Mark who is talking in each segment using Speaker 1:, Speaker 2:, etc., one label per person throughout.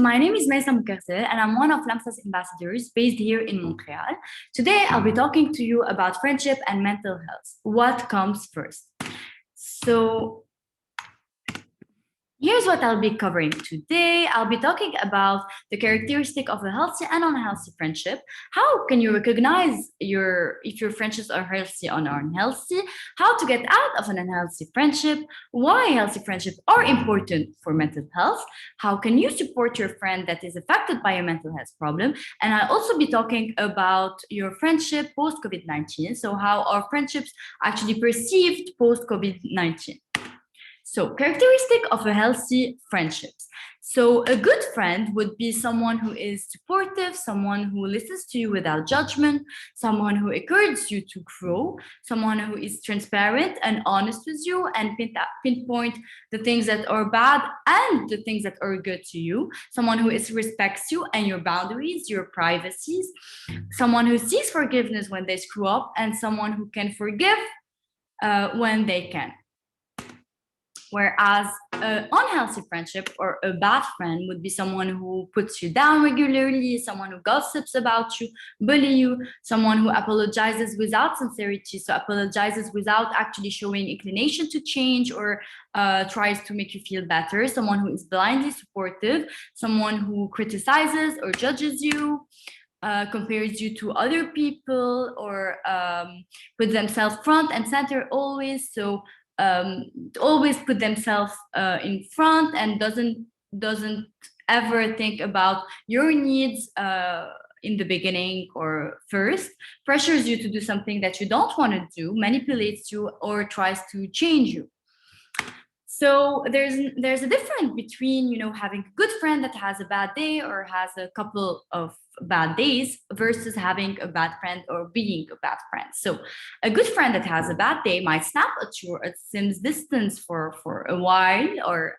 Speaker 1: my name is Moukarzel, and I'm one of Lamsa's ambassadors based here in Montreal. Today, I'll be talking to you about friendship and mental health. What comes first? So, here's what I'll be covering today. I'll be talking about the characteristic of a healthy and unhealthy friendship. How can you recognize if your friendships are healthy or unhealthy? How to get out of an unhealthy friendship? Why healthy friendships are important for mental health? How can you support your friend that is affected by a mental health problem? And I'll also be talking about your friendship post COVID-19. So how are friendships actually perceived post COVID-19? So, characteristic of a healthy friendships. So, a good friend would be someone who is supportive, someone who listens to you without judgment, someone who encourages you to grow, someone who is transparent and honest with you and pinpoint the things that are bad and the things that are good to you, someone who respects you and your boundaries, your privacies, someone who sees forgiveness when they screw up, and someone who can forgive when they can. Whereas an unhealthy friendship or a bad friend would be someone who puts you down regularly, someone who gossips about you, bully you, someone who apologizes without sincerity, so apologizes without actually showing inclination to change or tries to make you feel better, someone who is blindly supportive, someone who criticizes or judges you, compares you to other people, or put themselves front and center always. So always put themselves in front and doesn't ever think about your needs in the beginning or first, pressures you to do something that you don't want to do, manipulates you, or tries to change you. So there's a difference between having a good friend that has a bad day or has a couple of bad days versus having a bad friend or being a bad friend. So a good friend that has a bad day might snap at you at Sims distance for a while, or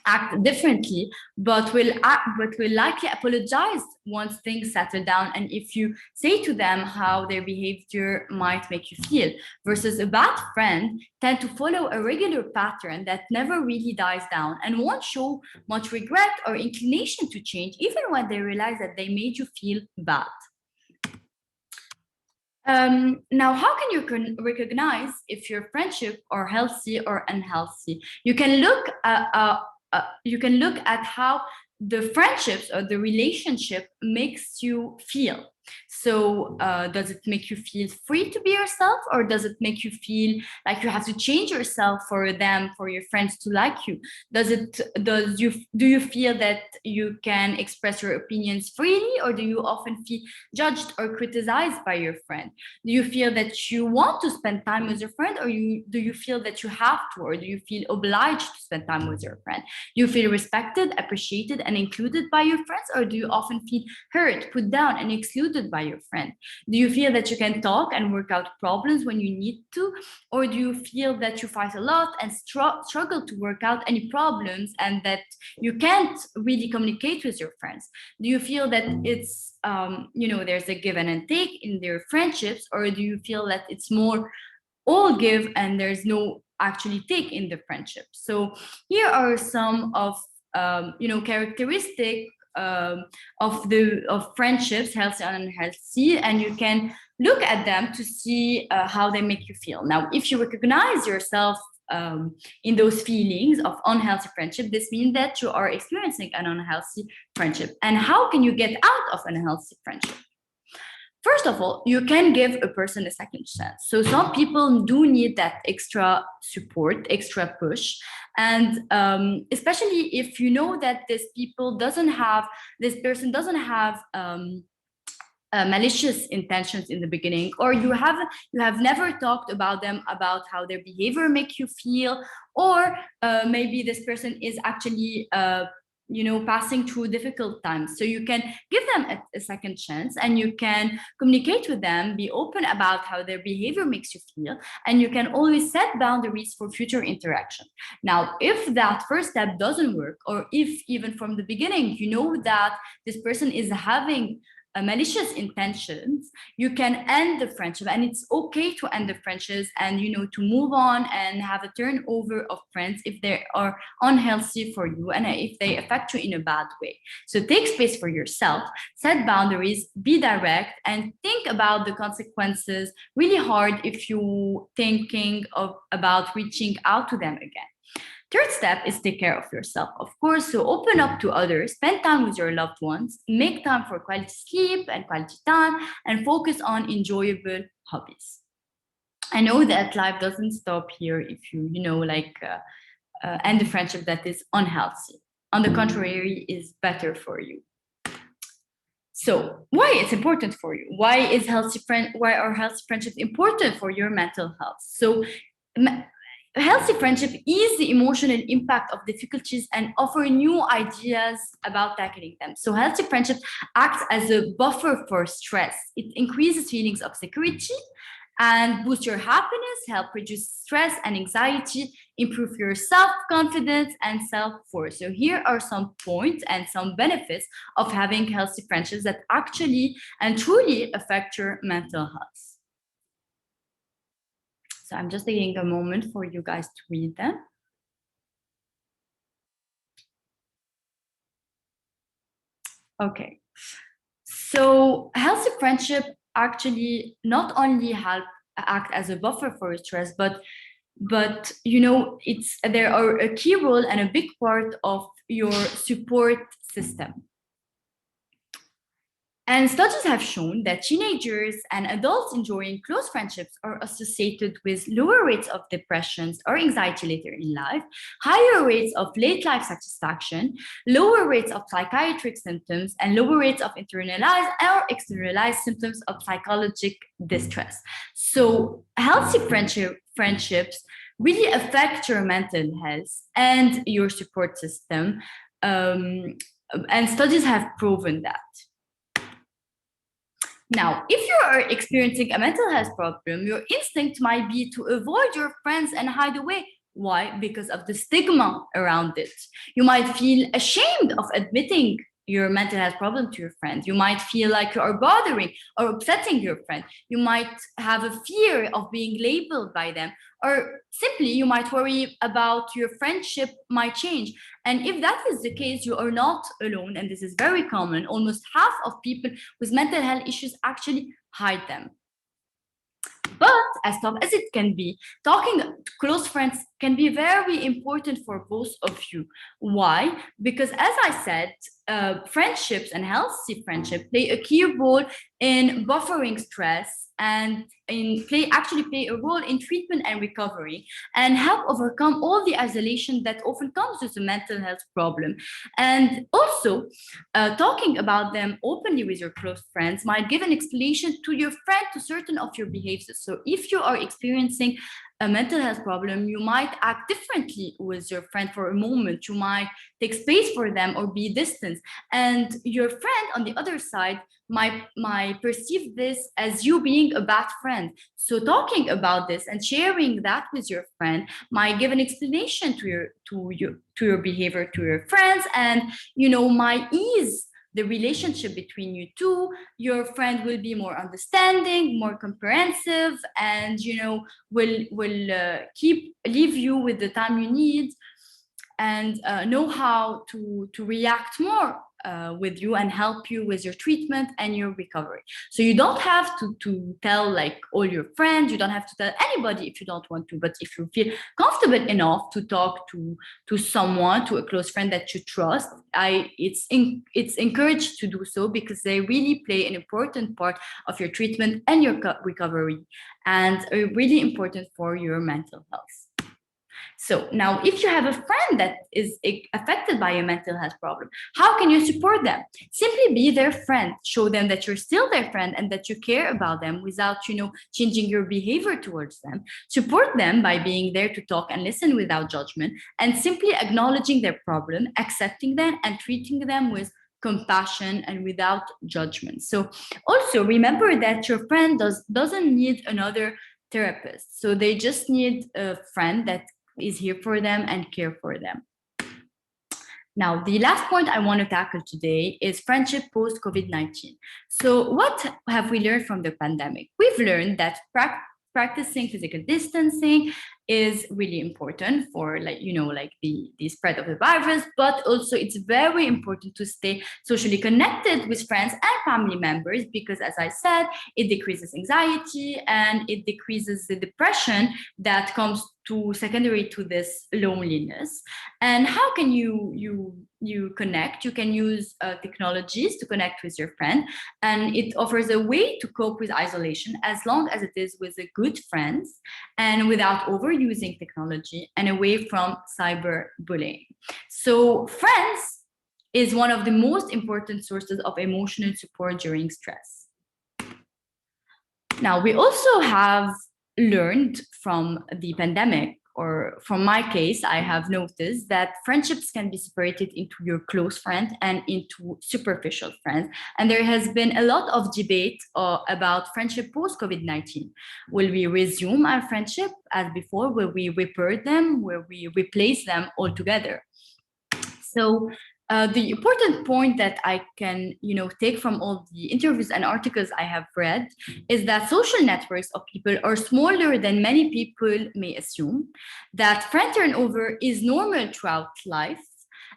Speaker 1: act differently, but will likely apologize once things settle down, and if you say to them how their behavior might make you feel. Versus a bad friend tend to follow a regular pattern that never really dies down and won't show much regret or inclination to change, even when they realize that they made you feel bad. Now, how can you recognize if your friendship are healthy or unhealthy? You can look at how the friendships or the relationship makes you feel. So does it make you feel free to be yourself, or does it make you feel like you have to change yourself for them, for your friends to like you? Do you feel that you can express your opinions freely, or do you often feel judged or criticized by your friend? Do you feel that you want to spend time with your friend, or do you feel that you have to, or do you feel obliged to spend time with your friend? Do you feel respected, appreciated, and included by your friends, or do you often feel hurt, put down, and excluded by your friend? Do you feel that you can talk and work out problems when you need to, or do you feel that you fight a lot and struggle to work out any problems and that you can't really communicate with your friends? Do you feel that it's there's a give and take in their friendships, or do you feel that it's more all give and there's no actually take in the friendship? So here are some of characteristic of friendships, healthy and unhealthy, and you can look at them to see how they make you feel. Now, if you recognize yourself in those feelings of unhealthy friendship, this means that you are experiencing an unhealthy friendship. And how can you get out of an unhealthy friendship? First of all, you can give a person a second chance. So some people do need that extra support, extra push. And especially if you know that this person doesn't have malicious intentions in the beginning, or you have never talked about them, about how their behavior make you feel, or maybe this person is actually passing through difficult times. So you can give them a second chance, and you can communicate with them, be open about how their behavior makes you feel, and you can always set boundaries for future interaction. Now, if that first step doesn't work, or if even from the beginning you know that this person is having malicious intentions, you can end the friendship, and it's okay to end the friendships and to move on and have a turnover of friends if they are unhealthy for you and if they affect you in a bad way. So take space for yourself, set boundaries, be direct, and think about the consequences really hard if you thinking about reaching out to them again. Third step is take care of yourself, of course. So open up to others, spend time with your loved ones, make time for quality sleep and quality time, and focus on enjoyable hobbies. I know that life doesn't stop here if you, end a friendship that is unhealthy. On the contrary, is better for you. So why it's important for you? Why are healthy friendships important for your mental health? So healthy friendship ease the emotional impact of difficulties and offer new ideas about tackling them. So healthy friendship acts as a buffer for stress. It increases feelings of security and boost your happiness, help reduce stress and anxiety, improve your self-confidence and self-worth. So here are some points and some benefits of having healthy friendships that actually and truly affect your mental health. So I'm just taking a moment for you guys to read them. Okay. So healthy friendship actually not only act as a buffer for stress, but there are a key role and a big part of your support system. And studies have shown that teenagers and adults enjoying close friendships are associated with lower rates of depressions or anxiety later in life, higher rates of late life satisfaction, lower rates of psychiatric symptoms, and lower rates of internalized or externalized symptoms of psychological distress. So healthy friendships really affect your mental health and your support system. And studies have proven that. Now, if you are experiencing a mental health problem, your instinct might be to avoid your friends and hide away. Why? Because of the stigma around it. You might feel ashamed of admitting your mental health problem to your friend. You might feel like you are bothering or upsetting your friend. You might have a fear of being labeled by them, or simply you might worry about your friendship might change. And if that is the case, you are not alone, and this is very common. Almost half of people with mental health issues actually hide them. But as tough as it can be, talking to close friends can be very important for both of you. Why? Because as I said, friendships and healthy friendship play a key role in buffering stress and actually play a role in treatment and recovery and help overcome all the isolation that often comes with a mental health problem. And also, talking about them openly with your close friends might give an explanation to your friend to certain of your behaviors. So if you are experiencing a mental health problem, you might act differently with your friend for a moment. You might take space for them or be distant. And your friend on the other side might perceive this as you being a bad friend. So talking about this and sharing that with your friend might give an explanation to your behavior to your friends, and might ease the relationship between you two. Your friend will be more understanding, more comprehensive, and will leave you with the time you need, and know how to react more with you and help you with your treatment and your recovery. So you don't have to tell like all your friends, you don't have to tell anybody if you don't want to, but if you feel comfortable enough to talk to someone, to a close friend that you trust, it's encouraged to do so, because they really play an important part of your treatment and your recovery, and are really important for your mental health. So now, if you have a friend that is affected by a mental health problem, how can you support them? Simply be their friend. Show them that you're still their friend and that you care about them without, changing your behavior towards them. Support them by being there to talk and listen without judgment, and simply acknowledging their problem, accepting them, and treating them with compassion and without judgment. So also remember that your friend doesn't need another therapist. So they just need a friend that is here for them and care for them. Now, the last point I want to tackle today is friendship post-COVID-19. So what have we learned from the pandemic? We've learned that practicing physical distancing is really important for the spread of the virus, but also it's very important to stay socially connected with friends and family members because, as I said, it decreases anxiety and it decreases the depression that comes to secondary to this loneliness. And how can you connect? You can use technologies to connect with your friend, and it offers a way to cope with isolation as long as it is with a good friends and without overusing technology and away from cyberbullying. So friends is one of the most important sources of emotional support during stress. Now, we also have learned from the pandemic, or from my case, I have noticed that friendships can be separated into your close friend and into superficial friends. And there has been a lot of debate about friendship post-COVID-19. Will we resume our friendship as before? Will we repair them? Will we replace them altogether? So the important point that I can, take from all the interviews and articles I have read is that social networks of people are smaller than many people may assume, that friend turnover is normal throughout life,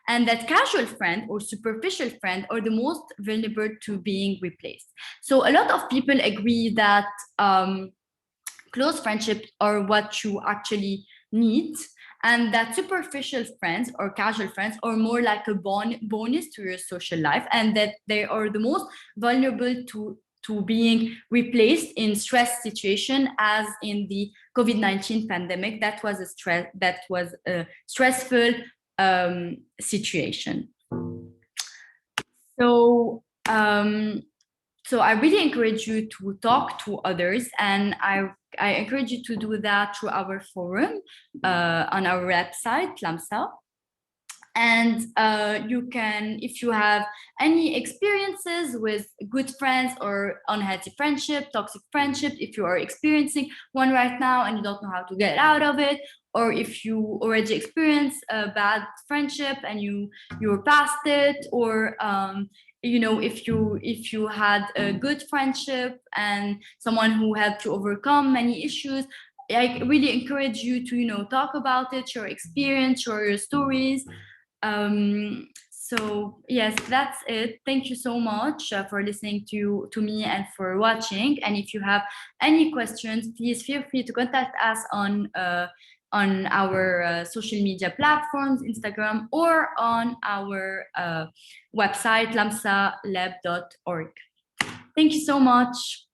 Speaker 1: and that casual friend or superficial friend are the most vulnerable to being replaced. So a lot of people agree that close friendships are what you actually need, and that superficial friends or casual friends are more like a bonus to your social life, and that they are the most vulnerable to being replaced in stress situation, as in the COVID-19 pandemic. That was a stressful situation. So I really encourage you to talk to others, and I encourage you to do that through our forum on our website, Lamsa. And you can, if you have any experiences with good friends or unhealthy friendship, toxic friendship, if you are experiencing one right now and you don't know how to get out of it, or if you already experienced a bad friendship and you're past it, or if you had a good friendship and someone who helped you overcome many issues, I really encourage you to talk about it, your experience, share your stories. So yes, that's it. Thank you so much for listening to me and for watching. And if you have any questions, please feel free to contact us on our social media platforms, Instagram, or on our website, lamsalab.org. Thank you so much.